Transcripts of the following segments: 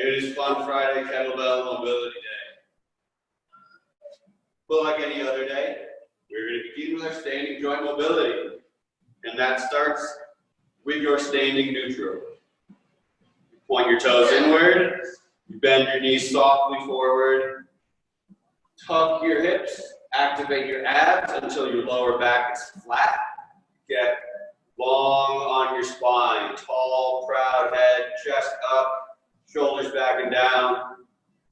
It is Fun Friday Kettlebell Mobility Day. But like any other day, we're going to begin with our standing joint mobility. And that starts with your standing neutral. You point your toes inward, you bend your knees softly forward, tuck your hips, activate your abs until your lower back is flat. Get long on your spine, tall, proud head, chest up, shoulders back and down,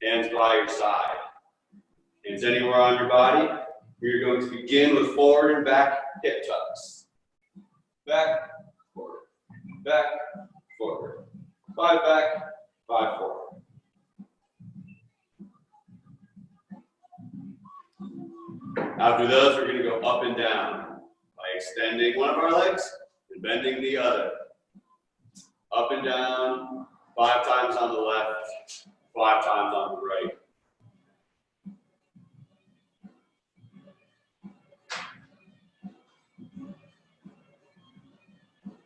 hands by your side. Hands anywhere on your body. We're going to begin with forward and back hip tucks. Back, forward, back, forward. 5 back, 5 forward. After those, we're going to go up and down by extending one of our legs and bending the other. Up and down, 5 times on the left, 5 times on the right.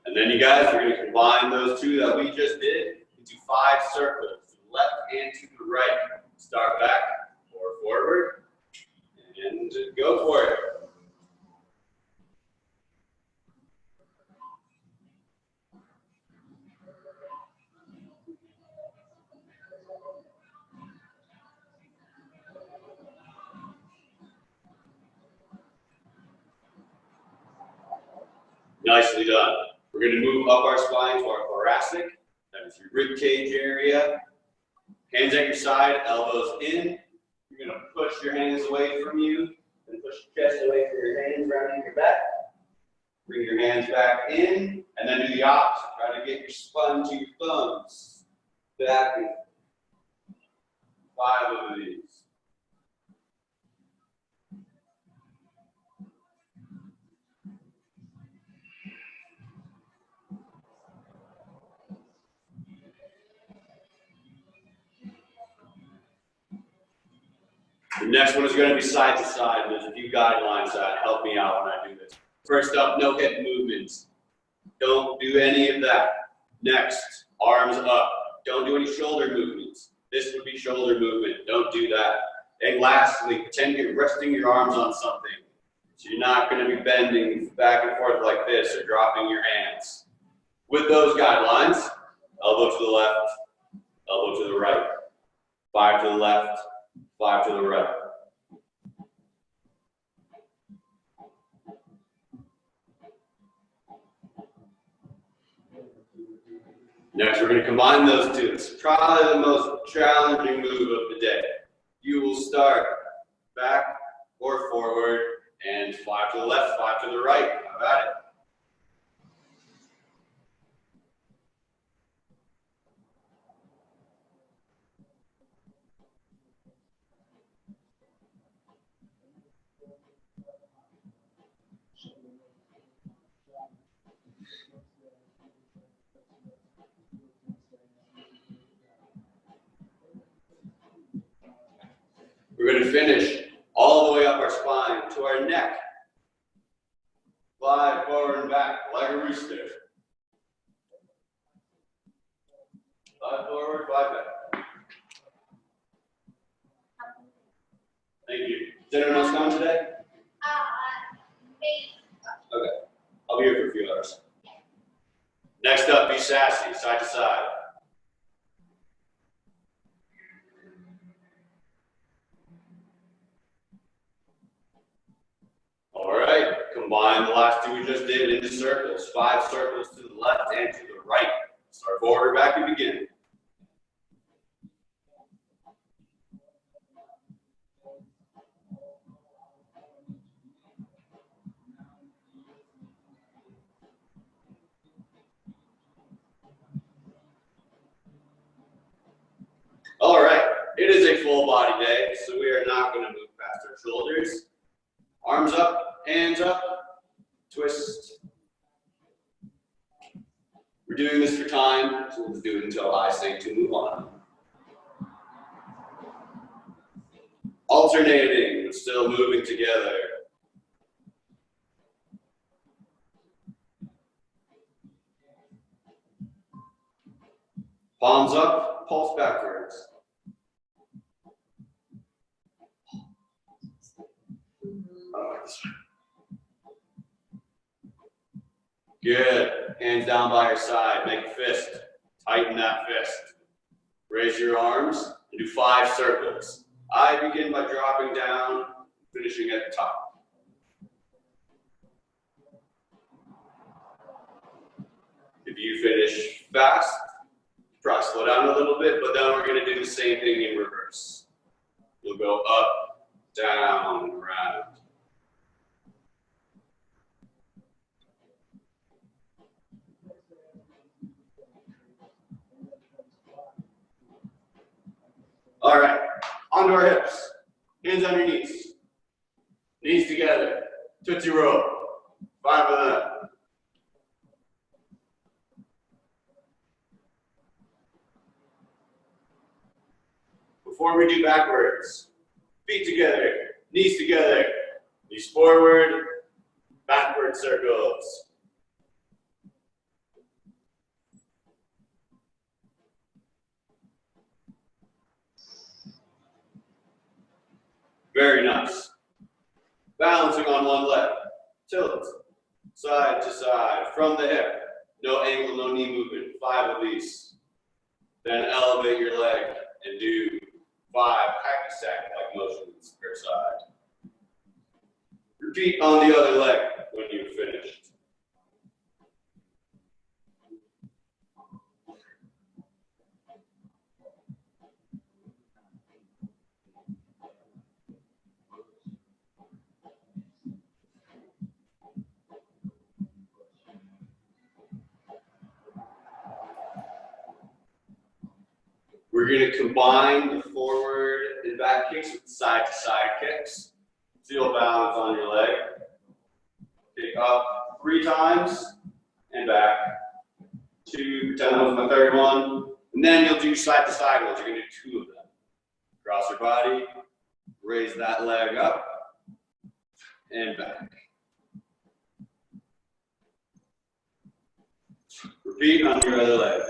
And then you guys, we're going to combine those two that we just did into 5 circles, to the left and to the right. Start back or forward, and go for it. Nicely done. We're going to move up our spine to our thoracic. That is your rib cage area. Hands at your side, elbows in. You're going to push your hands away from you and push your chest away from your hands, rounding your back. Bring your hands back in, and then do the opposite. Try to get your spine to your thumbs. Back in. 5 of these. The next one is going to be side to side. There's a few guidelines that help me out when I do this. First up, no hip movements. Don't do any of that. Next, arms up. Don't do any shoulder movements. This would be shoulder movement. Don't do that. And lastly, pretend you're resting your arms on something. So you're not going to be bending back and forth like this or dropping your hands. With those guidelines, elbow to the left, elbow to the right. 5 to the left, 5 to the right. Next, we're going to combine those two. It's probably the most challenging move of the day. You will start back or forward and 5 to the left, 5 to the right. How about it? We're going to finish all the way up our spine to our neck. Slide forward and back like a rooster. 5 forward, 5 back. Thank you. Is anyone else coming today? Me. Okay. I'll be here for a few hours. Next up, be sassy, side to side. All right, combine the last two we just did into circles. 5 circles to the left and to the right. Start forward, back, and begin. All right, it is a full body day, so we are not going to move past our shoulders. Arms up, hands up, twist. We're doing this for time, so we'll do it until I say to move on. Alternating, but still moving together. Palms up, pulse backwards. Good. Hands down by your side. Make a fist. Tighten that fist. Raise your arms and do 5 circles. I begin by dropping down, finishing at the top. If you finish fast, probably slow down a little bit, but then we're going to do the same thing in reverse. You'll go up, down, around. All right, onto our hips. Hands on your knees. Knees together. Tootsie roll. 5 of them. Before we do backwards, feet together, knees together, knees forward, backward circles. Very nice. Balancing on one leg. Tilt, side to side, from the hip. No ankle, no knee movement. 5 of these. Then elevate your leg and do 5 hacky sack like motions per side. Repeat on the other leg when you've finished. We're going to combine the forward and back kicks with side to side kicks. Feel balance on your leg. Kick up 3 times and back. 2, pretend that was my 3rd one. And then you'll do side to side ones. You're going to do 2 of them. Cross your body, raise that leg up, and back. Repeat on your other leg.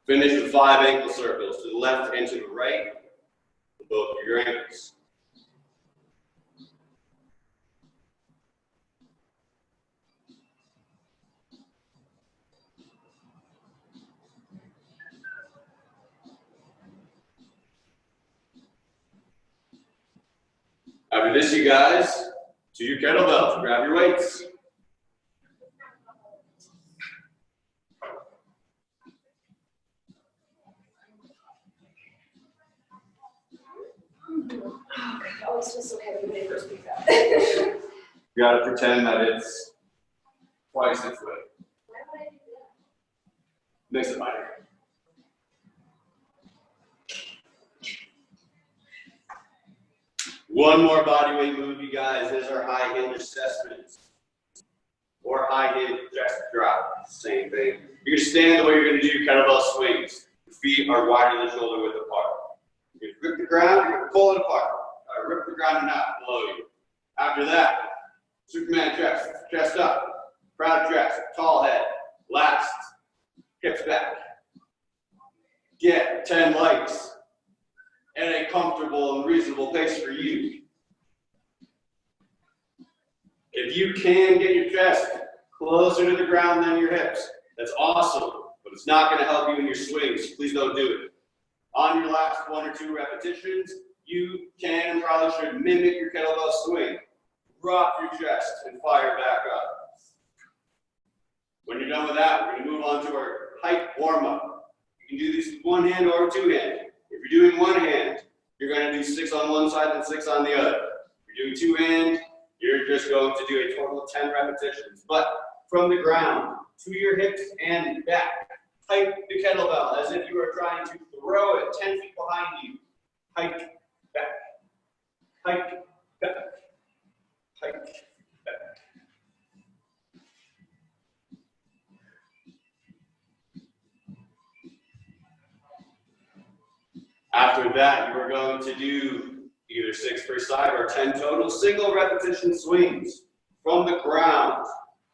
Finish with 5 ankle circles to the left and to the right of both of your ankles. After this, you guys, to your kettlebells. Grab your weights. I always feel so heavy when I first pick up. You gotta pretend that it's twice its weight. Why would I do that? Makes it lighter. One more body weight move, you guys. Is our high hinge assessments. Or high hinge chest drop. Same thing. You're gonna stand the way you're gonna do your kettlebell swings. Your feet are wider than shoulder width apart. You're gonna grip the ground, you're gonna pull it apart. Rip the ground and out below you. After that, Superman chest, chest up, proud chest, tall head, last, hips back. Get 10 legs at a comfortable and reasonable pace for you. If you can get your chest closer to the ground than your hips, that's awesome, but it's not going to help you in your swings. Please don't do it. On your last 1 or 2 repetitions, you can and probably should mimic your kettlebell swing. Drop your chest and fire back up. When you're done with that, we're going to move on to our height warm-up. You can do this with 1 hand or 2 hand. If you're doing 1 hand, you're going to do 6 on one side and 6 on the other. If you're doing 2 hand, you're just going to do a total of 10 repetitions. But from the ground to your hips and back, hike the kettlebell as if you are trying to throw it 10 feet behind you. Hike back, hike we're going to do either 6 per side or 10 total single repetition swings from the ground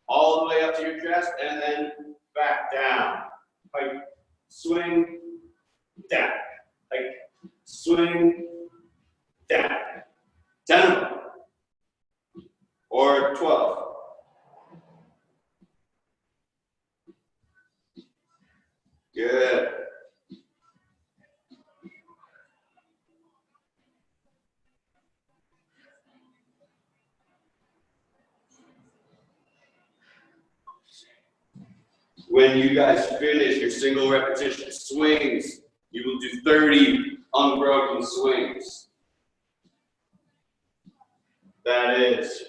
all the way up to your chest and then back down. Hike, swing, down. Hike, swing, down. 10 of them. Or 12. Good. When you guys finish your single repetition swings, you will do 30 unbroken swings. That is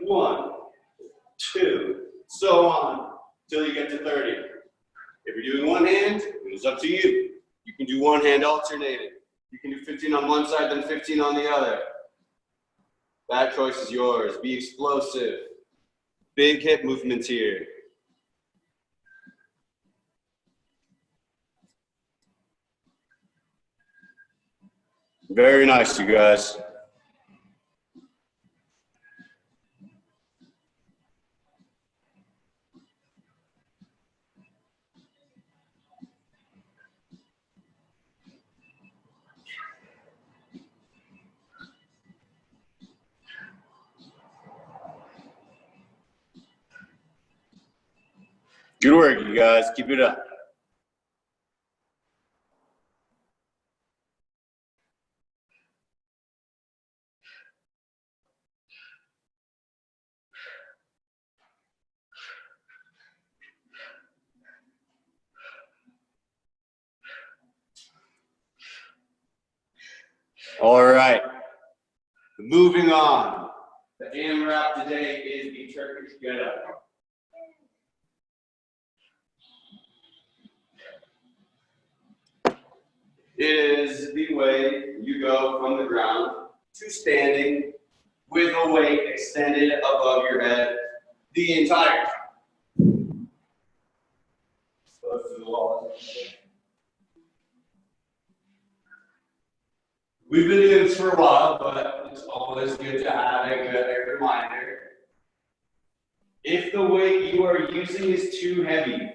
1, 2, so on, till you get to 30. If you're doing one hand, it's up to you. You can do one hand alternating. You can do 15 on one side, then 15 on the other. That choice is yours. Be explosive. Big hip movements here. Very nice, you guys. Good work, you guys. Keep it up. All right. Moving on. The AMRAP today is the Turkish get-up. It is the way you go from the ground to standing with a weight extended above your head the entire time. Close to the wall. We've been doing this for a while, but it's always good to have a reminder. If the weight you are using is too heavy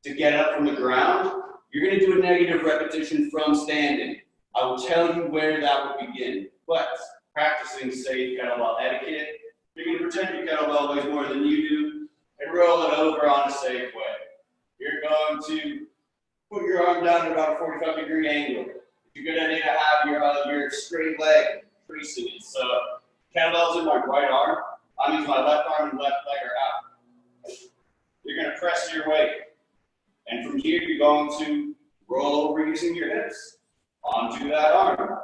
to get up from the ground, you're going to do a negative repetition from standing. I will tell you where that will begin. But practicing safe kettlebell etiquette, you're going to pretend your kettlebell weighs more than you do and roll it over on a safe way. You're going to put your arm down at about a 45-degree angle. You're going to need to have your straight leg creasing it. So kettlebell's in my right arm. That means my left arm and left leg are out. You're going to press your weight. And from here, you're going to roll over using your hips onto that arm.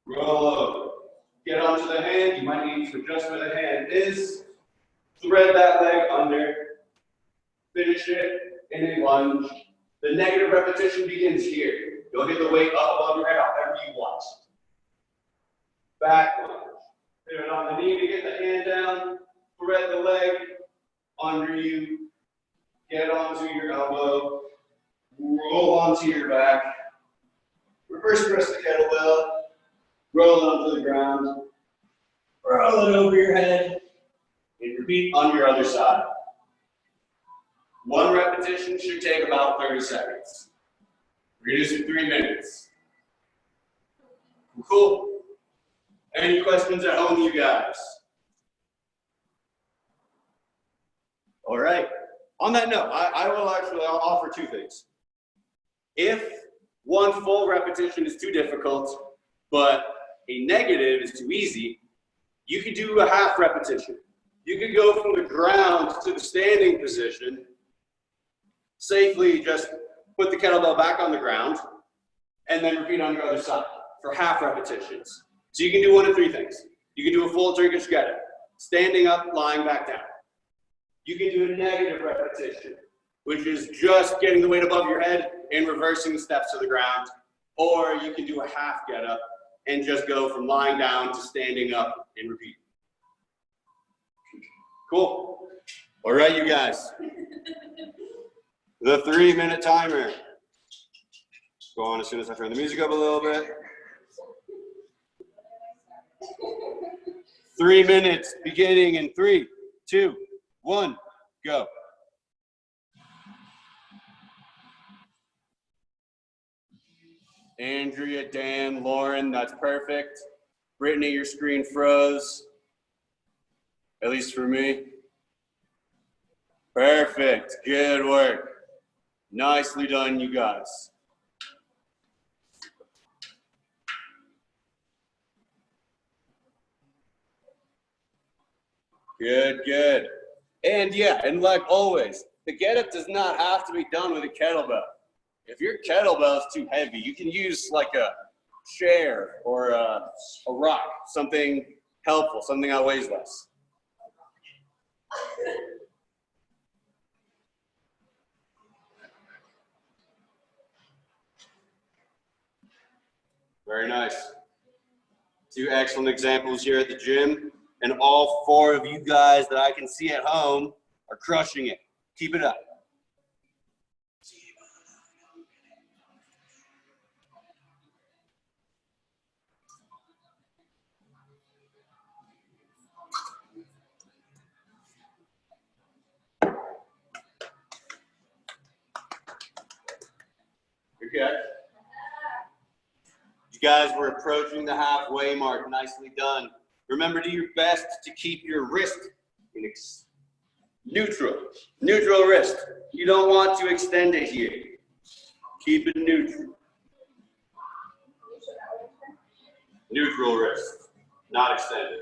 Roll over. Get onto the hand. You might need to adjust where the hand is. Thread that leg under. Finish it in a lunge. The negative repetition begins here. You'll get the weight up above your head however you want. Back lunge. Pivot on the knee to get the hand down. Thread the leg under you. Get onto your elbow. Roll onto your back. Reverse press the kettlebell. Roll it onto the ground. Roll it over your head. And repeat on your other side. One repetition should take about 30 seconds. We're going to do this in 3 minutes. Cool. Any questions at home, you guys? All right. On that note, I will actually offer 2 things. If one full repetition is too difficult, but a negative is too easy, you could do a half repetition. You could go from the ground to the standing position, safely just put the kettlebell back on the ground, and then repeat on your other side for half repetitions. So you can do 1 of 3 things. You can do a full Turkish get-up, standing up, lying back down. You can do a negative repetition, which is just getting the weight above your head and reversing the steps to the ground. Or you can do a half get-up and just go from lying down to standing up and repeat. Cool. All right, you guys. The 3-minute timer Go on as soon as I turn the music up a little bit. 3 minutes beginning in 3, 2, 1, go. Andrea, Dan, Lauren, that's perfect. Brittany, your screen froze. At least for me. Perfect, good work. Nicely done, you guys. Good, good. And yeah, and like always, the get-up does not have to be done with a kettlebell. If your kettlebell is too heavy, you can use like a chair or a rock, something helpful, something that weighs less. Very nice. 2 excellent examples here at the gym, and all 4 of you guys that I can see at home are crushing it. Keep it up. Okay. You guys were approaching the halfway mark. Nicely done. Remember to do your best to keep your wrist in neutral wrist. You don't want to extend it here. Keep it neutral. Neutral wrist, not extended.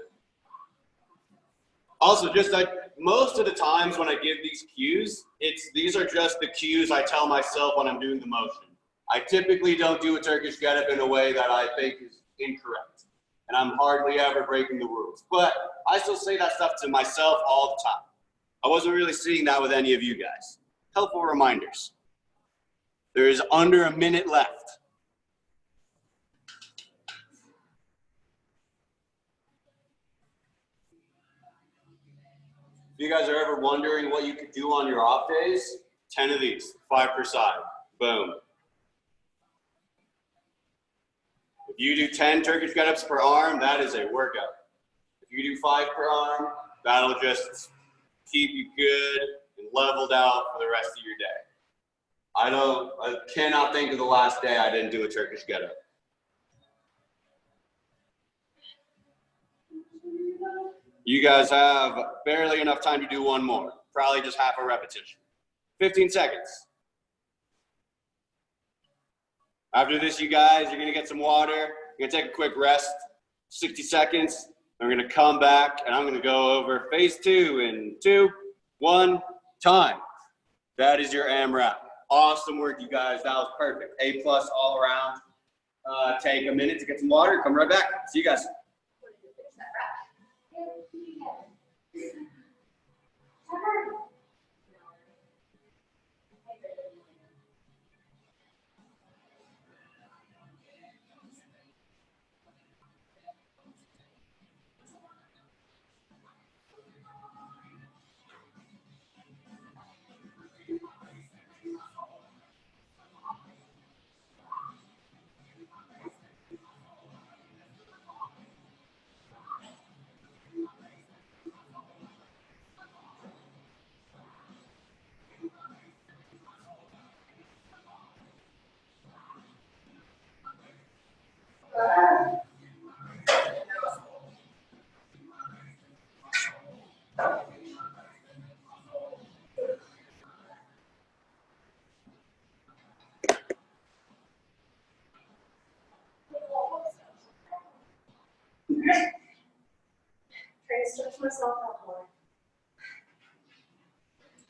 Also, just like most of the times when I give these cues, these are just the cues I tell myself when I'm doing the motion. I typically don't do a Turkish get-up in a way that I think is incorrect. And I'm hardly ever breaking the rules. But I still say that stuff to myself all the time. I wasn't really seeing that with any of you guys. Helpful reminders. There is under a minute left. If you guys are ever wondering what you could do on your off days, 10 of these, 5 per side, boom. If you do 10 Turkish get-ups per arm, that is a workout. If you do 5 per arm, that'll just keep you good and leveled out for the rest of your day. I cannot think of the last day I didn't do a Turkish get-up. You guys have barely enough time to do one more. Probably just half a repetition. 15 seconds. After this, you guys, you're gonna get some water. You're gonna take a quick rest, 60 seconds. I'm gonna come back and I'm gonna go over phase 2 in 2, 1, time. That is your AMRAP. Awesome work, you guys. That was perfect. A+ all around. Take a minute to get some water. Come right back. See you guys. Trying to stretch myself out more.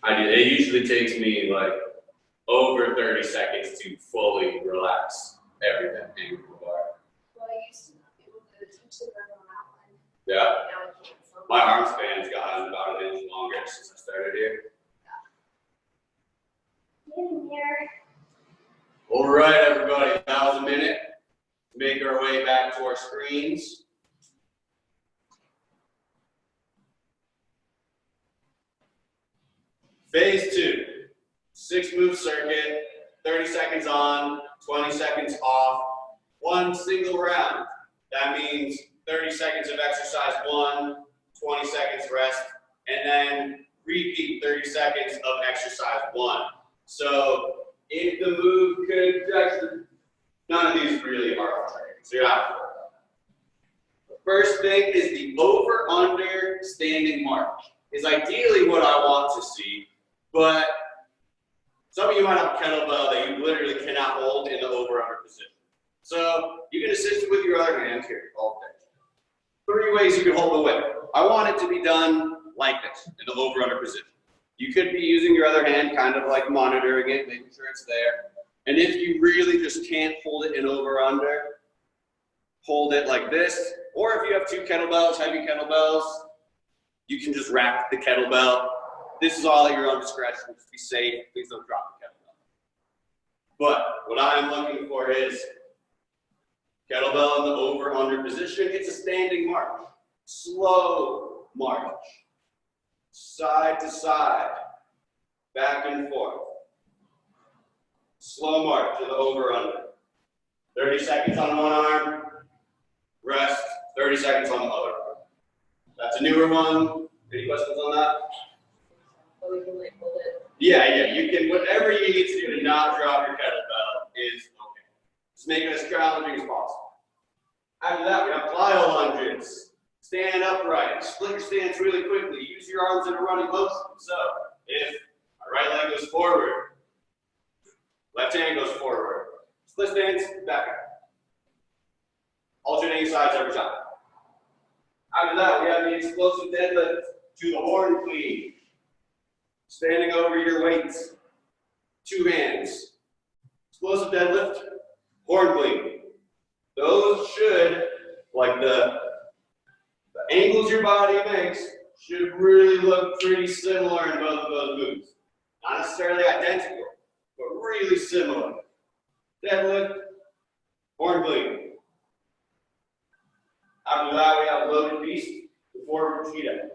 I do. It usually takes me like over 30 seconds to fully relax everything in the bar. Well, I used to not be able to teach them on outline. Yeah. Now I can't. So My arm span's gotten about an inch longer since I started here. in here. All right, everybody, that was a minute. Make our way back to our screens. Phase 2, 6-move circuit, 30 seconds on, 20 seconds off, one single round. That means 30 seconds of exercise one, 20 seconds rest, and then repeat 30 seconds of exercise one. So if the move could actually, none of these really are alternating, so you're not. The first thing is the over-under standing march. Is ideally what I want to see, but some of you might have a kettlebell that you literally cannot hold in the over-under position. So you can assist it with your other hand here, all day. 3 ways you can hold the weight. I want it to be done like this, in the over-under position. You could be using your other hand, kind of like monitoring it, making sure it's there. And if you really just can't hold it in over-under, hold it like this. Or if you have 2 kettlebells, heavy kettlebells, you can just rack the kettlebell. This is all at your own discretion. Just be safe. Please don't drop the kettlebell. But what I'm looking for is kettlebell in the over-under position. It's a standing march. Slow march. Side to side. Back and forth. Slow march to the over-under. 30 seconds on one arm. Rest. 30 seconds on the other arm. That's a newer one. Any questions on that? Yeah, you can, whatever you need to do to not drop your kettlebell is okay. Just make it as challenging as possible. After that, we have plyo lunges. Stand upright. Split your stance really quickly. Use your arms in a running motion. So, if my right leg goes forward, left hand goes forward. Split stance, back up. Alternating sides every time. After that, we have the explosive deadlift to the horn clean. Standing over your weights. 2 hands. Explosive deadlift, horn clean. Those should, like the angles your body makes, should really look pretty similar in both of those moves. Not necessarily identical, but really similar. Deadlift, horn clean. After that, we have loaded beast, the forward cheetah.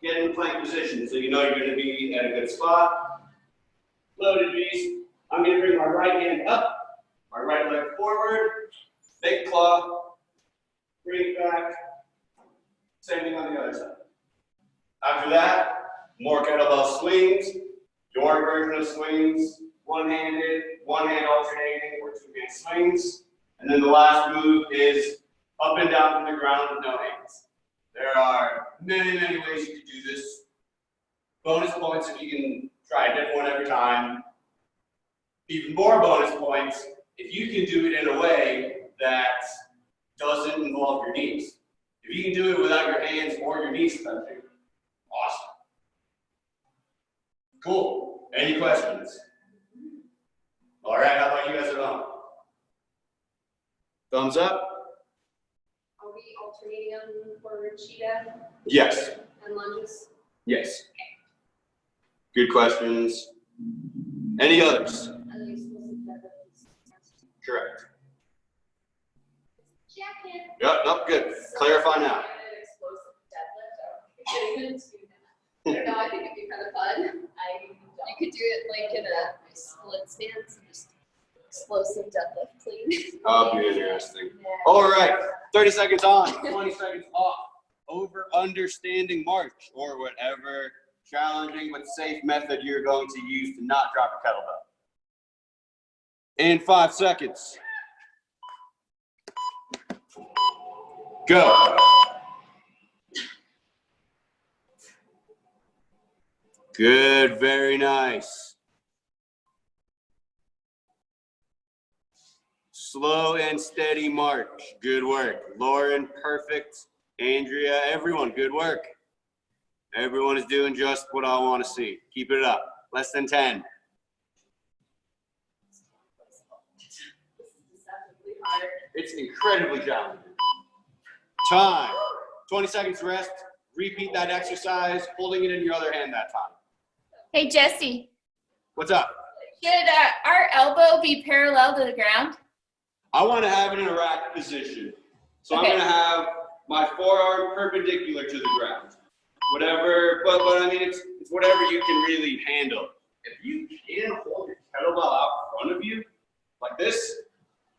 Get in plank position so you know you're going to be at a good spot. Loaded beast. I'm going to bring my right hand up, my right leg forward, big claw, bring it back. Same thing on the other side. After that, more kettlebell swings, your version of swings, one-handed, one hand alternating, or 2-hand swings. And then the last move is up and down from the ground with no hands. There are many, many ways you can do this. Bonus points if you can try a different one every time. Even more bonus points if you can do it in a way that doesn't involve your knees. If you can do it without your hands or your knees touching, awesome. Cool. Any questions? All right, how about you guys at home? Thumbs up? Are we alternating on forward cheetah Yes. and lunges? Yes. Good questions. Any others? And the explosive deadlift. Correct. Jacket. Yep, nope, good. Clarify now. Explosive deadlift. I don't know, I think it'd be kind of fun. You could do it like in a split stance and just explosive deadlift clean. That'll be interesting. All right, 30 seconds on, 20 seconds off. Over understanding march, or whatever challenging but safe method you're going to use to not drop a kettlebell. In 5 seconds. Go. Good, very nice. Slow and steady march. Good work. Lauren, perfect. Andrea, everyone, good work. Everyone is doing just what I want to see. Keep it up. Less than 10. It's incredibly challenging. Time. 20 seconds rest. Repeat that exercise, holding it in your other hand that time. Hey, Jesse, What's up? should our elbow be parallel to the ground? I want to have it in a rack position. So Okay. I'm going to have my forearm perpendicular to the ground. Whatever, but I mean, it's whatever you can really handle. if you can hold your kettlebell out in front of you, like this,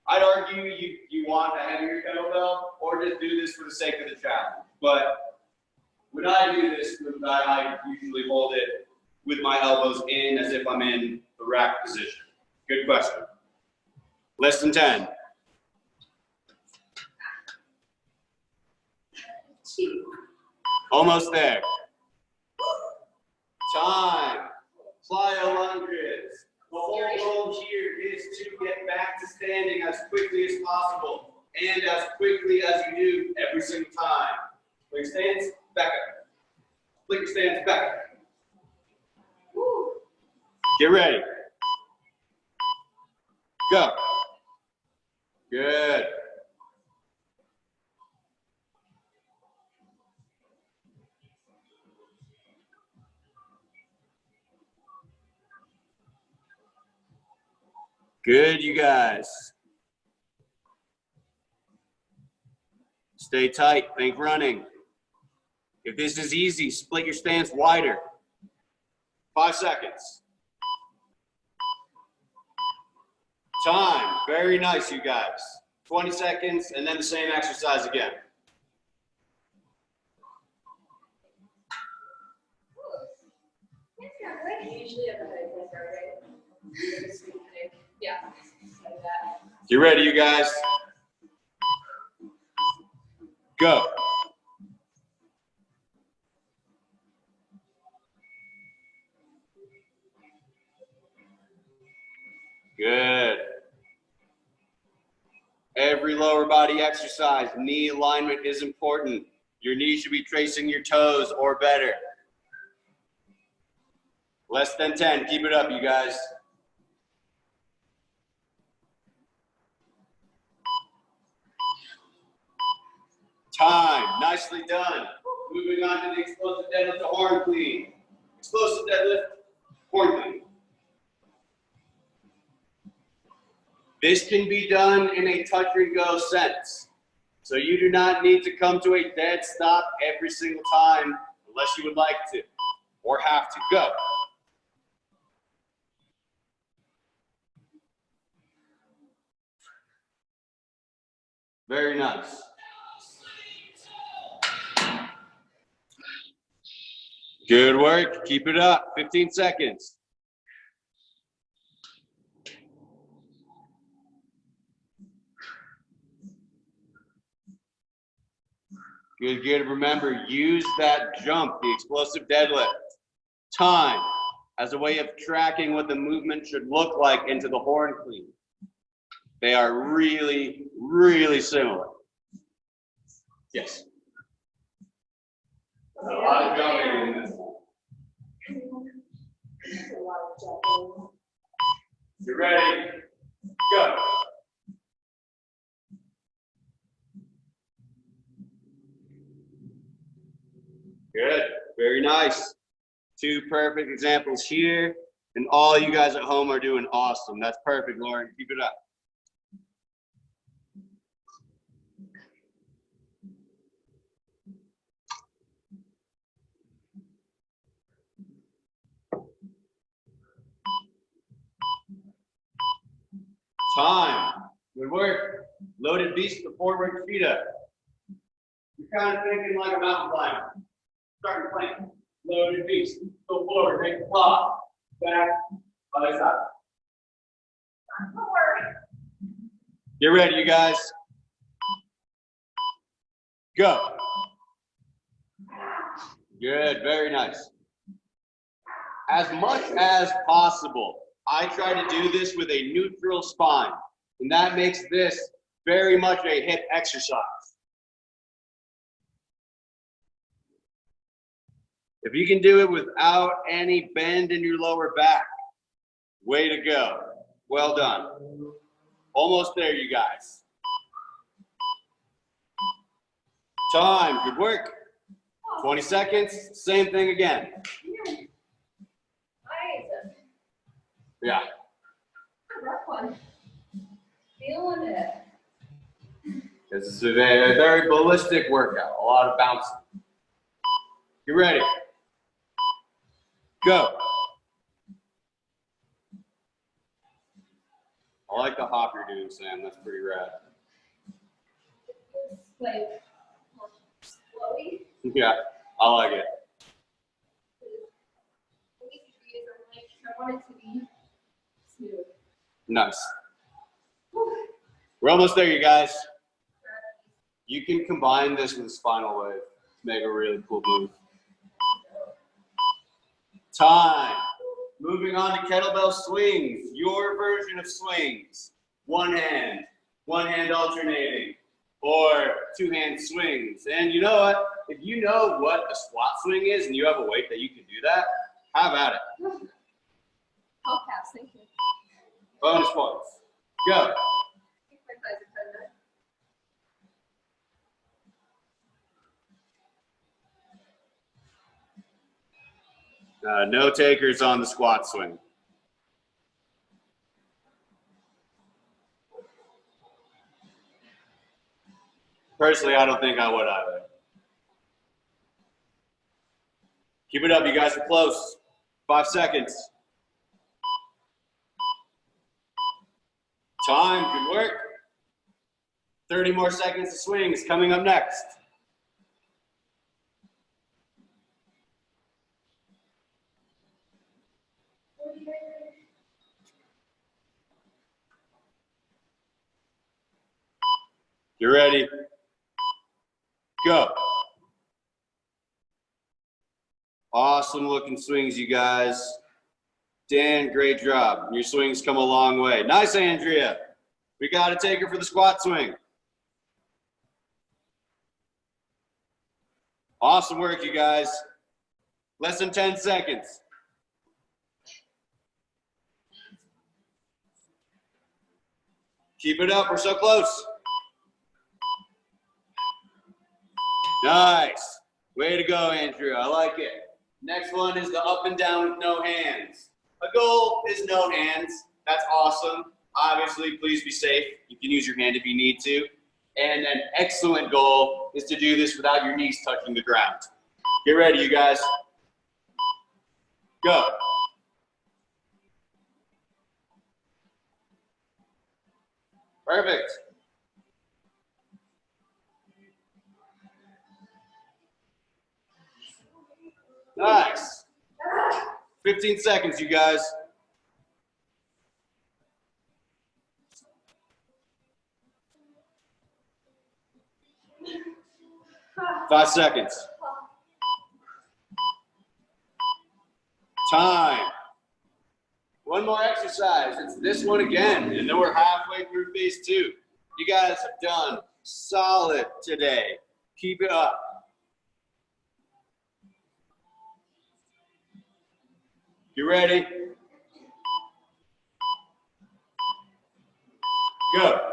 I'd argue you want a heavier kettlebell, or just do this for the sake of the challenge. But when I do this, I usually hold it with my elbows in as if I'm in the rack position. Good question. Less than 10. Almost there. Time. Plyo lunges. The whole goal here is to get back to standing as quickly as possible, and as quickly as you do every single time. Split your stance, back up. Split your stance, back up. Get ready. Go. Good. Good, you guys. Stay tight, think running. If this is easy, split your stance wider. 5 seconds. Time, very nice, you guys. 20 seconds, and then the same exercise again. You usually have a high press, right? Yeah. Like that. Get ready, you guys. Go. Good. Every lower body exercise, knee alignment is important. Your knee should be tracing your toes or better. Less than 10. Keep it up, you guys. Time. Nicely done. Moving on to the explosive deadlift to horn clean. Explosive deadlift, horn clean. This can be done in a touch and go sense. So you do not need to come to a dead stop every single time unless you would like to or have to. Go. Very nice. Good work. Keep it up. 15 seconds. Good, good. Remember, use that jump, the explosive deadlift, time, as a way of tracking what the movement should look like into the horn clean. They are really, really similar. Yes. A lot of jumping in this one. You ready? Go. Good. Very nice. 2 perfect examples here, and all you guys at home are doing awesome. That's perfect, Lauren. Keep it up. Time. Good work. Loaded beast to forward cheetah. You're kind of thinking like a mountain climber. Starting plank. Loaded beast. Go forward. Make the claw. Back. Other side. Forward. Get ready, you guys. Go. Good. Very nice. As much as possible, I try to do this with a neutral spine, and that makes this very much a hip exercise. If you can do it without any bend in your lower back, way to go. Well done. Almost there, you guys. Time, good work. 20 seconds, same thing again. Yeah. Rough one. Feeling it. This is a very ballistic workout, a lot of bouncing. You ready? Go. I like the hop you're doing, Sam. That's pretty rad. Like, flowy. Yeah, I like it. I want it to be smooth. Nice. We're almost there, you guys. You can combine this with a spinal wave to make a really cool move. Time. Moving on to kettlebell swings. Your version of swings. One hand alternating, or two-hand swings. And you know what? If you know what a squat swing is and you have a weight that you can do that, have at it. I'll pass, thank you. Bonus points. Go. No takers on the squat swing. Personally, I don't think I would either. Keep it up, you guys are close. 5 seconds. Time, good work. 30 more seconds to swings coming up next. You ready? Go. Awesome looking swings, you guys. Dan, great job. Your swings come a long way. Nice, Andrea. We got to take her for the squat swing. Awesome work, you guys. Less than 10 seconds. Keep it up, we're so close. Nice. Way to go, Andrea. I like it. Next one is the up and down with no hands. A goal is no hands. That's awesome. Obviously, please be safe. You can use your hand if you need to. And an excellent goal is to do this without your knees touching the ground. Get ready, you guys. Go. Perfect. Nice. 15 seconds, you guys. Five seconds. Time. One more exercise. It's this one again, and then we're halfway through phase 2. You guys have done solid today. Keep it up. You ready? Go.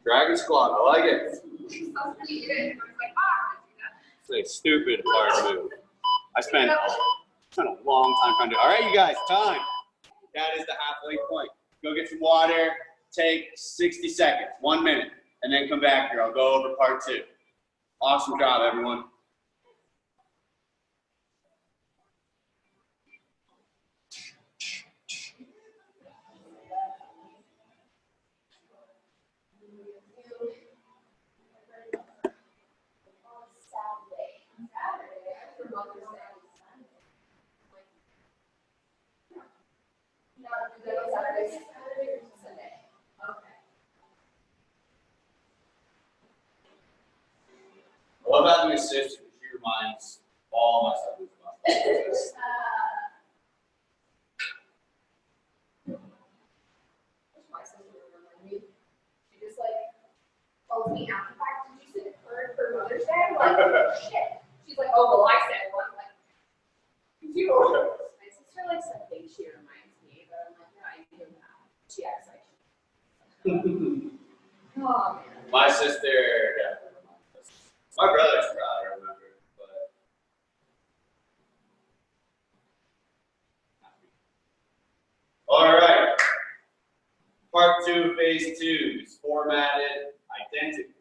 Dragon squat, I like it. It's a stupid hard move. I spent a long time trying to do it. All right, you guys, time. That is the halfway point. Go get some water, take 60 seconds, 1 minute, and then come back here. I'll go over part 2. Awesome job, everyone. I love having a sister because she reminds all my siblings about this. My sister remembered me. She just like told me after the fact, did you say it for Mother's Day? I'm like, shit. She's like, oh, well, I said one. Like, you. My sister like something she reminds me, but I'm like, no, I do not. She acts like she. Oh, man. My sister, yeah. My brother's proud, I remember, but two of phase two is formatted identically.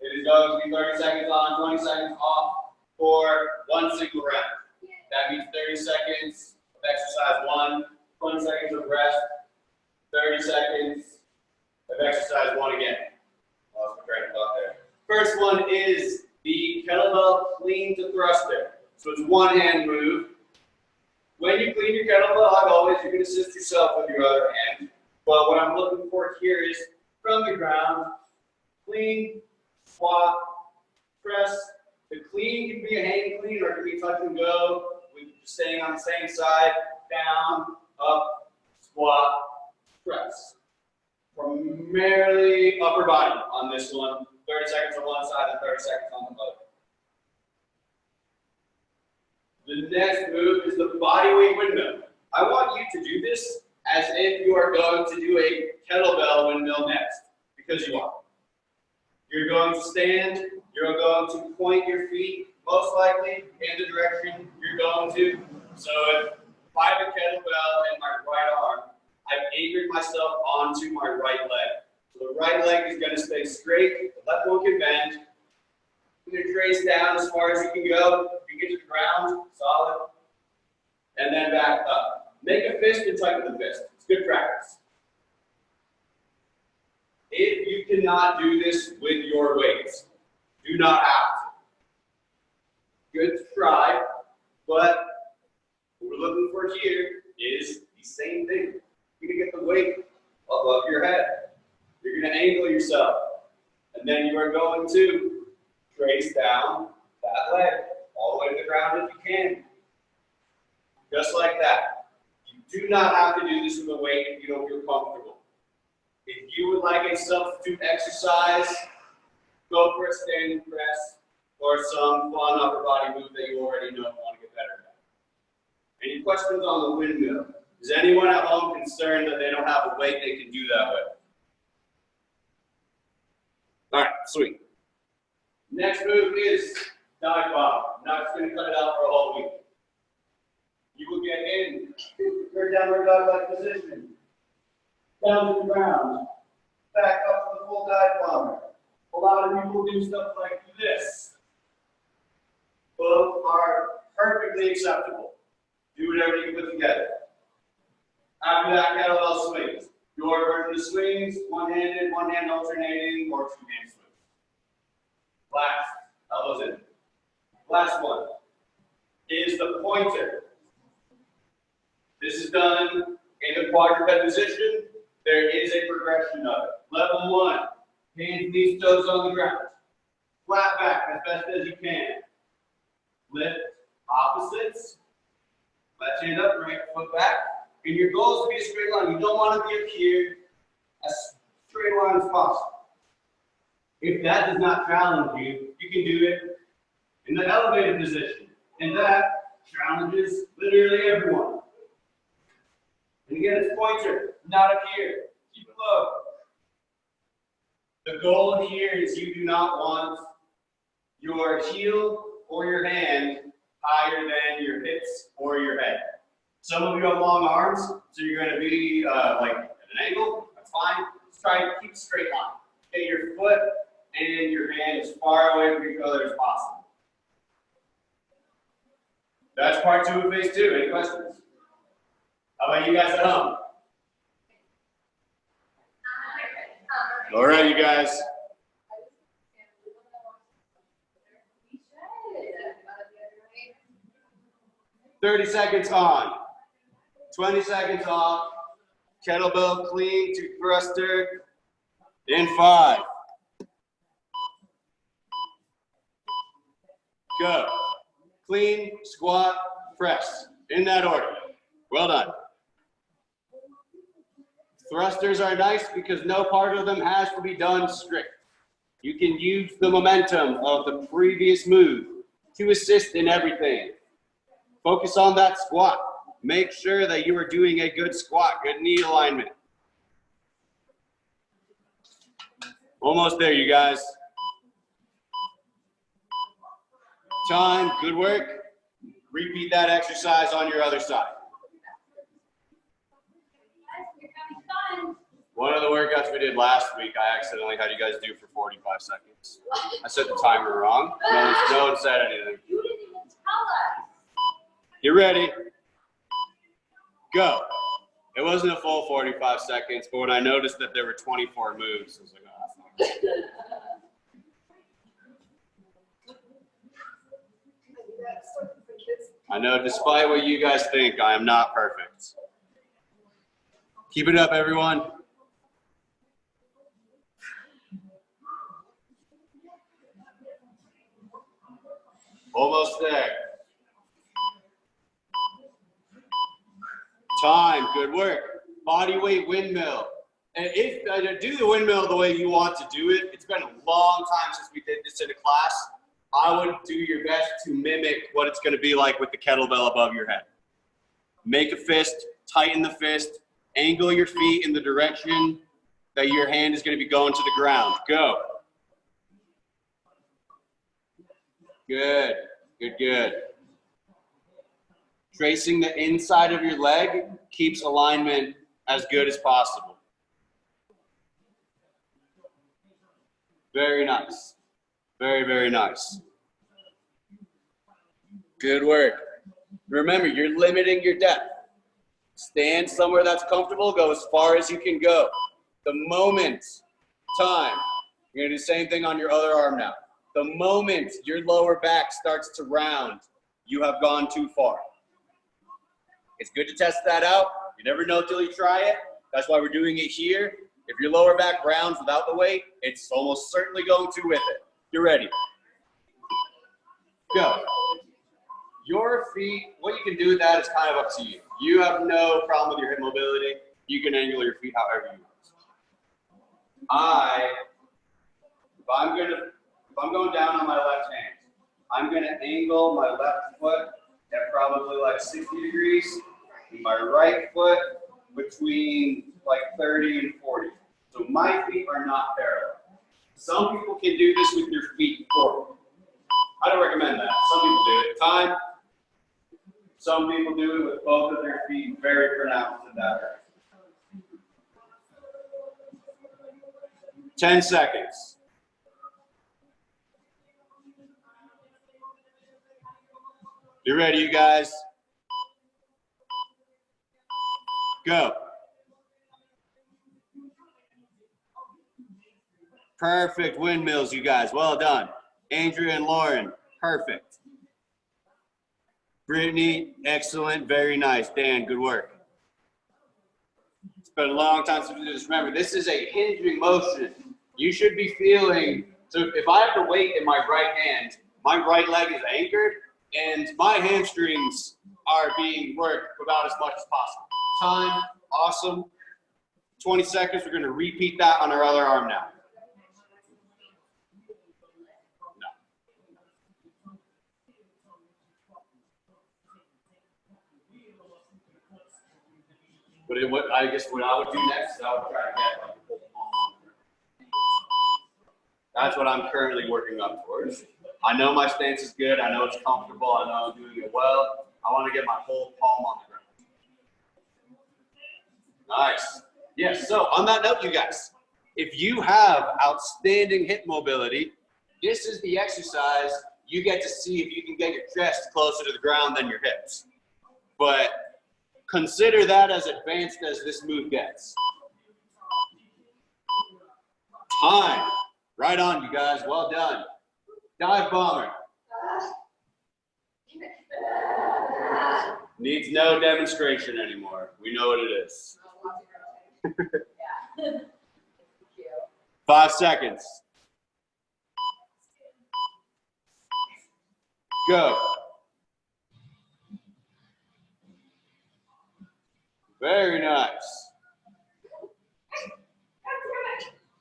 It is going to be 30 seconds on, 20 seconds off for one single round. That means 30 seconds of exercise one, 20 seconds of rest, 30 seconds of exercise one again. Lost my train of thought there. First one is the kettlebell clean to thruster. So it's one hand move. When you clean your kettlebell, like always, you can assist yourself with your other hand. But what I'm looking for here is from the ground, clean, squat, press. The clean can be a hang clean or it can be touch and go with just staying on the same side, down, up, squat, press. Primarily upper body on this one. 30 seconds on one side and 30 seconds on the other. The next move is the body weight windmill. I want you to do this as if you are going to do a kettlebell windmill next, because you are. You're going to stand, you're going to point your feet, most likely in the direction you're going to. So if I have a kettlebell in my right arm, I've anchored myself onto my right leg. So the right leg is going to stay straight, the left one can bend. You're going to trace down as far as you can go. You get to the ground, solid, and then back up. Make a fist and tighten the fist. It's good practice. If you cannot do this with your weights, do not have to. Good to try, but what we're looking for here is the same thing. You're going to get the weight above your head. You're going to angle yourself, and then you are going to trace down that leg all the way to the ground if you can. Just like that. You do not have to do this with a weight if you don't feel comfortable. If you would like a substitute exercise, go for a standing press or some fun upper body move that you already know and want to get better at. Any questions on the windmill? Is anyone at home concerned that they don't have a weight they can do that with? All right, sweet. Next move is dive bomb. I'm not just going to cut it out for a whole week. You will get in your downward dog-like position, down to the ground, back up to the full dive bomber. A lot of people do stuff like this. Both are perfectly acceptable. Do whatever you can put together. After that, kettlebell swings. Your version of swings, one-handed, one hand alternating, or two-hand swings. Last, elbows in. Last one is the pointer. This is done in the quadruped position. There is a progression of it. Level one, hands, knees, toes on the ground. Flat back as best as you can. Lift opposites. Left hand up, right foot back. And your goal is to be a straight line. You don't want to be up here as straight line as possible. If that does not challenge you, you can do it in the elevated position. And that challenges literally everyone. And again, it's pointer, not up here. Keep it low. The goal here is you do not want your heel or your hand higher than your hips or your head. Some of you have long arms, so you're going to be like at an angle. That's fine. Just try to keep a straight line. Get your foot and your hand as far away from each other as possible. That's part two of phase two. Any questions? How about you guys at home? All right, you guys. 30 seconds on. 20 seconds off. Kettlebell clean to thruster in 5. Go. Clean, squat, press. In that order. Well done. Thrusters are nice because no part of them has to be done strict. You can use the momentum of the previous move to assist in everything. Focus on that squat. Make sure that you are doing a good squat, good knee alignment. Almost there, you guys. Time, good work. Repeat that exercise on your other side. One of the workouts we did last week, I accidentally had you guys do for 45 seconds. I set the timer wrong. No one said anything. You didn't even tell us. You ready? Go. It wasn't a full 45 seconds, but when I noticed that there were 24 moves, I was like, oh, that's not good. I know, despite what you guys think, I am not perfect. Keep it up, everyone. Almost there. Time, good work. Body weight windmill. And if do the windmill the way you want to do it, it's been a long time since we did this in a class. I would do your best to mimic what it's going to be like with the kettlebell above your head. Make a fist, tighten the fist, angle your feet in the direction that your hand is going to be going to the ground. Go. Good, good, good. Tracing the inside of your leg keeps alignment as good as possible. Very nice. Very, very nice. Good work. Remember, you're limiting your depth. Stand somewhere that's comfortable, go as far as you can go. The moment, time, you're gonna do the same thing on your other arm now. The moment your lower back starts to round, you have gone too far. It's good to test that out. You never know till you try it. That's why we're doing it here. If your lower back rounds without the weight, it's almost certainly going to with it. You're ready. Go. Your feet, what you can do with that is kind of up to you. You have no problem with your hip mobility. You can angle your feet however you want. If I'm going down on my left hand, I'm gonna angle my left foot at probably like 60 degrees, and my right foot between like 30 and 40. So my feet are not parallel. Some people can do this with your feet forward. I don't recommend that. Some people do it. Time. Some people do it with both of their feet very pronounced in that direction. 10 seconds. You ready, you guys? Go. Perfect windmills, you guys. Well done. Andrea and Lauren, perfect. Brittany, excellent, very nice. Dan, good work. It's been a long time since we did this. Remember, this is a hinging motion. You should be feeling, so if I have the weight in my right hand, my right leg is anchored, and my hamstrings are being worked about as much as possible. Time, awesome. 20 seconds, we're gonna repeat that on our other arm now. But I guess what I would do next is I would try to get like a full palm on the ground. That's what I'm currently working up towards. I know my stance is good. I know it's comfortable. I know I'm doing it well. I want to get my whole palm on the ground. Nice. Yes, so on that note, you guys, if you have outstanding hip mobility, this is the exercise you get to see if you can get your chest closer to the ground than your hips. But consider that as advanced as this move gets. Time. Right on, you guys. Well done. Dive bomber. Needs no demonstration anymore. We know what it is. 5 seconds. Go. Very nice.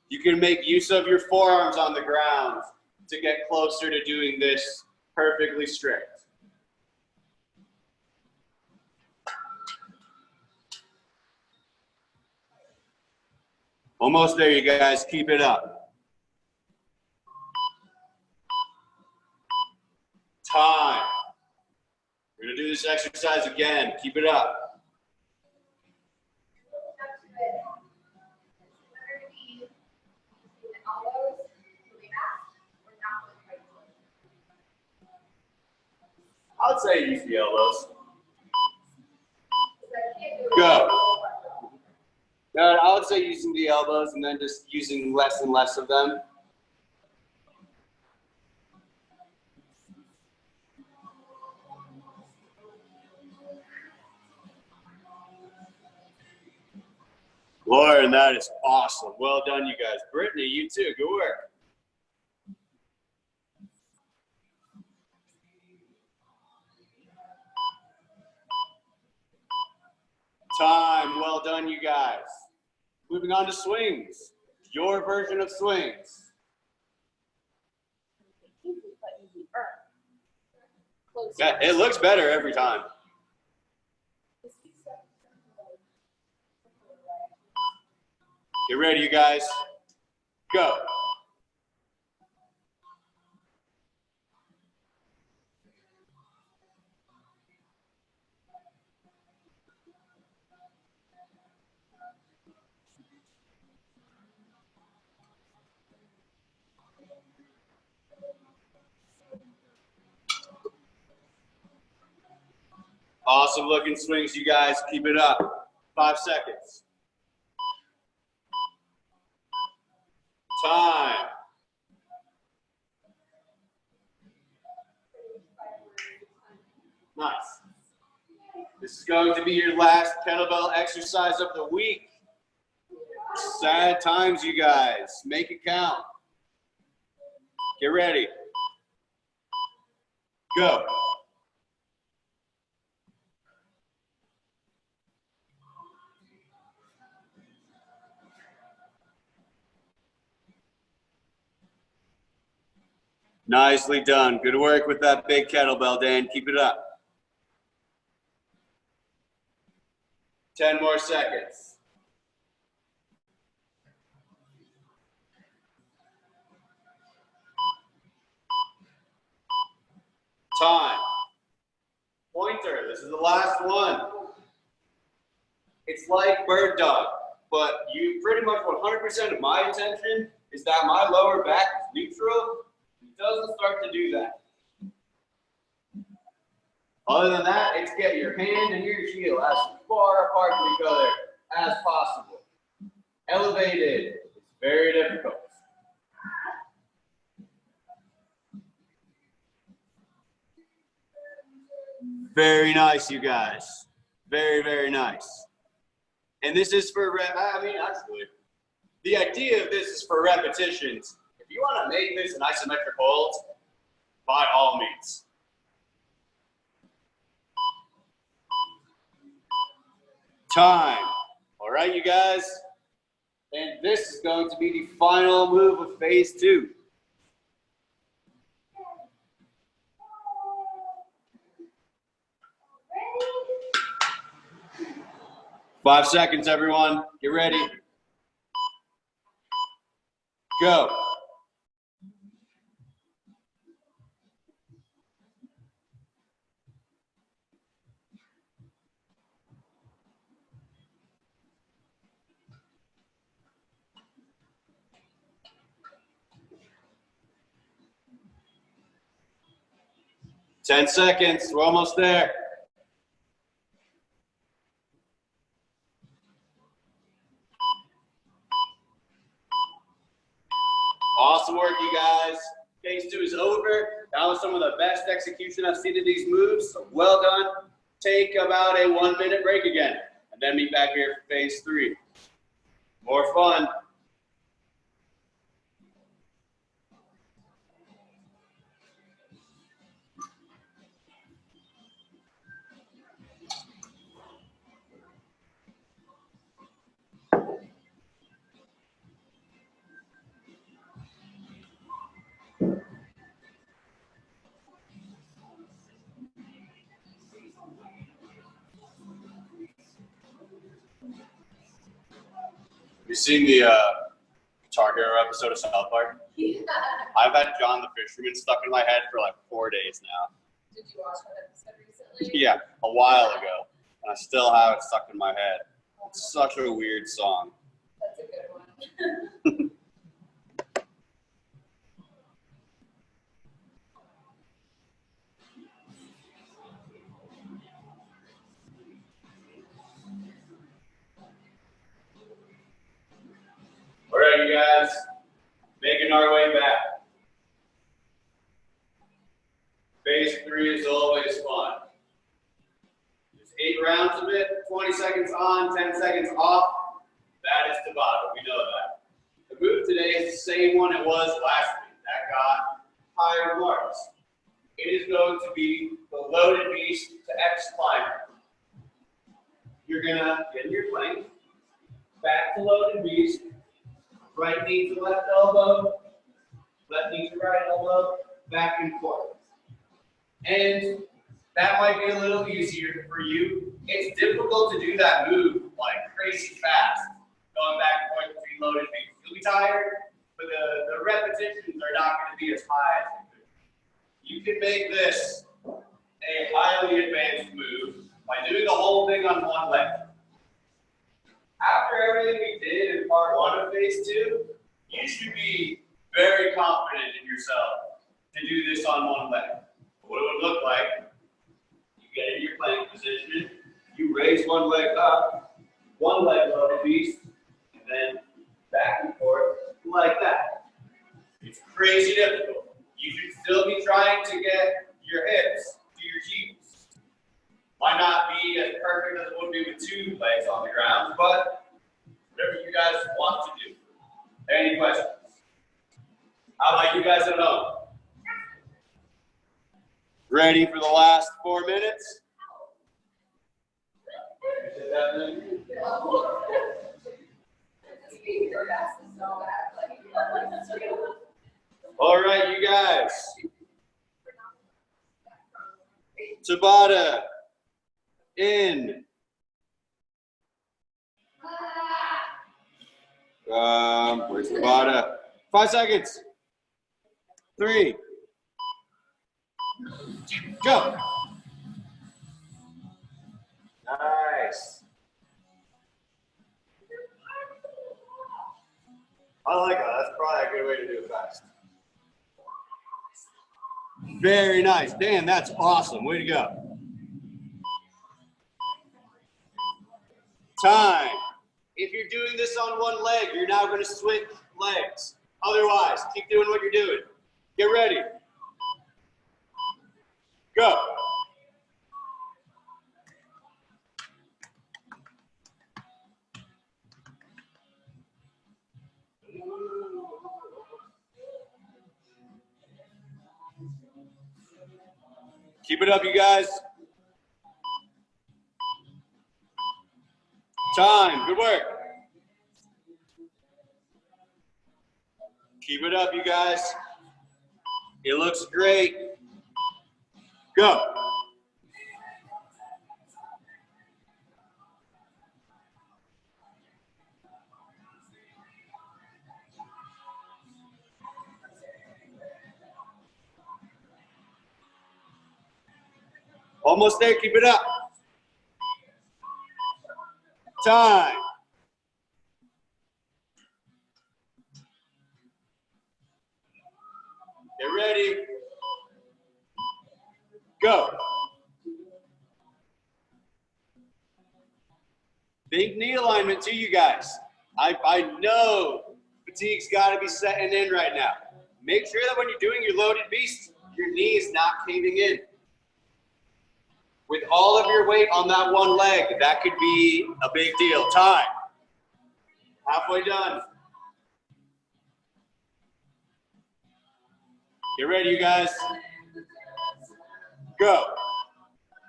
You can make use of your forearms on the ground to get closer to doing this perfectly straight. Almost there, you guys. Keep it up. Time. We're going to do this exercise again. Keep it up. I would say use the elbows. I can't do it. Go. No, I would say using the elbows and then just using less and less of them. Lauren, that is awesome. Well done, you guys. Brittany, you too. Good work. Time. Well done, you guys. Moving on to swings. Your version of swings. Yeah, it looks better every time. Get ready, you guys. Go. Awesome looking swings, you guys. Keep it up. 5 seconds. Time. Nice. This is going to be your last kettlebell exercise of the week. Sad times, you guys. Make it count. Get ready. Go. Nicely done. Good work with that big kettlebell, Dan. Keep it up. 10 more seconds. Time. Pointer. This is the last one. It's like bird dog, but you pretty much 100% of my attention is that my lower back is neutral. It doesn't start to do that. Other than that, it's get your hand and your heel as far apart from each other as possible. Elevated. It's very difficult. Very nice, you guys. Very, very nice. And this is for, actually, the idea of this is for repetitions. If you want to make this an isometric hold, by all means. Time. All right, you guys. And this is going to be the final move of phase 2. Five seconds, everyone. Get ready. Go. Ten seconds. We're almost there. Awesome work, you guys. Phase 2 is over. That was some of the best execution I've seen of these moves. So well done. Take about a 1-minute break again, and then meet back here for phase 3. More fun. You seen the Guitar Hero episode of South Park? Yeah. I've had John the Fisherman stuck in my head for like 4 days now. Did you watch that episode recently? Yeah, a while ago, and I still have it stuck in my head. It's such a weird song. That's a good one. our way back. Phase 3 is always fun. There's 8 rounds of it, 20 seconds on, 10 seconds off. That is Tabata, we know that. The move today is the same one it was last week. That got higher marks. It is going to be the loaded beast to X climber. You're gonna get in your plank, back to loaded beast, right knee to left elbow, left knee to right elbow, back and forth. And that might be a little easier for you. It's difficult to do that move like crazy fast, going back and forth between loaded beats. You'll be tired, but the repetitions are not going to be as high as you could. You can make this a highly advanced move by doing the whole thing on one leg. After everything we did in part 1 of phase 2, you should be very confident in yourself to do this on one leg. What it would look like, you get in your plank position, you raise one leg up, one leg loaded beast, and then back and forth like that. It's crazy difficult. You should still be trying to get your hips to your heels. Might not be as perfect as it would be with 2 legs on the ground, but whatever you guys want to do. Any questions? How about you guys at home? Ready for the last 4 minutes? All right, you guys. Tabata in. Where's Tabata? 5 seconds. 3. Go. Nice. I like that. That's probably a good way to do it fast. Very nice. Dan, that's awesome. Way to go. Time. If you're doing this on one leg, you're now going to switch legs. Otherwise, keep doing what you're doing. Get ready. Go. Keep it up, you guys. Time. Good work. Keep it up, you guys. It looks great. Go. Almost there. Keep it up. Time. Get ready. Go. Big knee alignment too, you guys. I know fatigue's got to be setting in right now. Make sure that when you're doing your loaded beast, your knee is not caving in. With all of your weight on that one leg, that could be a big deal. Time. Halfway done. Get ready, you guys. Go.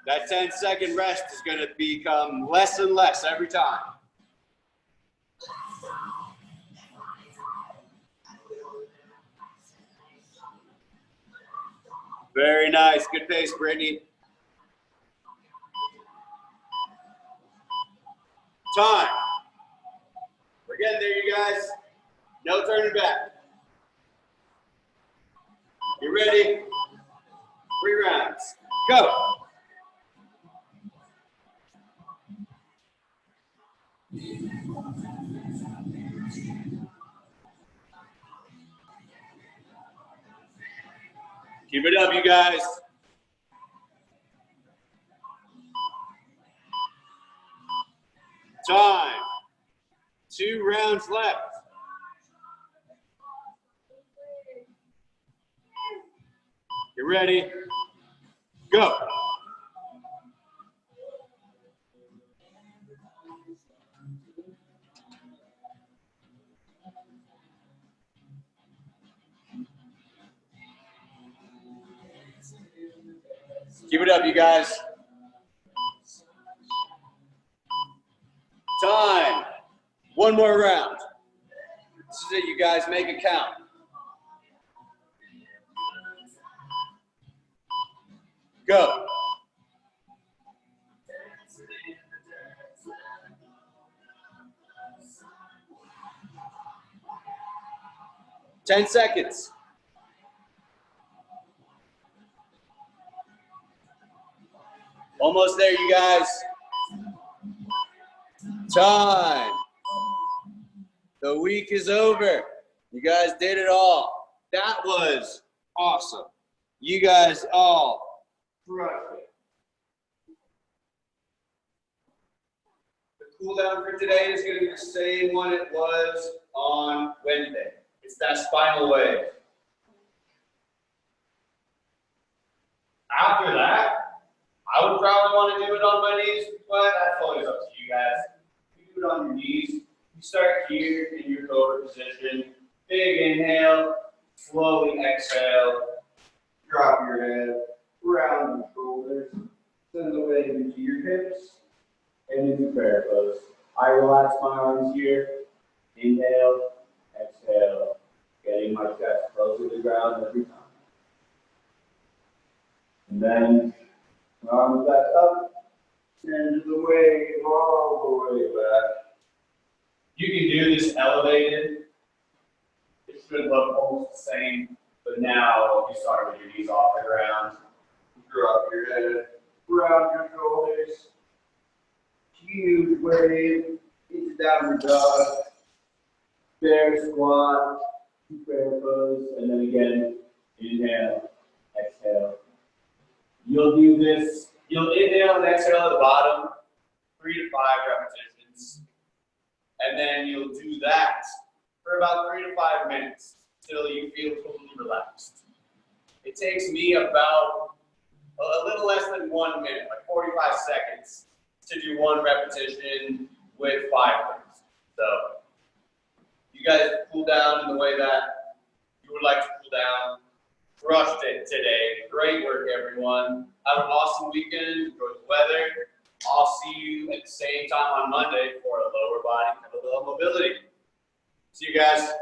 That 10-second rest is going to become less and less every time. Very nice. Good pace, Brittany. Time. We're getting there, you guys. No turning back. You ready? 3 rounds. Go. Keep it up, you guys. Time. 2 rounds left. Get ready. Go. Keep it up, you guys. Time. One more round. This is it, you guys. Make it count. Go. Ten seconds. Almost there, you guys. Time. The week is over. You guys did it all. That was awesome. You guys all crushed it. The cool down for today is going to be the same one it was on Wednesday. It's that spinal wave. After that, I would probably want to do it on my knees, but that's always up to you guys. You do it on your knees. You start here in your cobra position. Big inhale, slowly exhale. Drop your head, round your shoulders, send the weight into your hips, and into bear pose. I relax my arms here. Inhale, exhale, getting my chest close to the ground every time. And then arms back up, and the wave all the way back. You can do this elevated. It should look almost the same, but now you start with your knees off the ground. Drop your head, round your shoulders. Huge wave into downward dog. Bear squat, bear pose, and then again, inhale, exhale. You'll do this, you'll inhale and exhale at the bottom, 3 to 5 repetitions. And then you'll do that for about 3 to 5 minutes till you feel totally relaxed. It takes me about a little less than 1 minute, like 45 seconds, to do 1 repetition with 5 things. So you guys cool down in the way that you would like to cool down. Crushed it today. Great work, everyone. Have an awesome weekend. Enjoy the weather. I'll see you at the same time on Monday for a lower body kettlebell mobility. See you guys.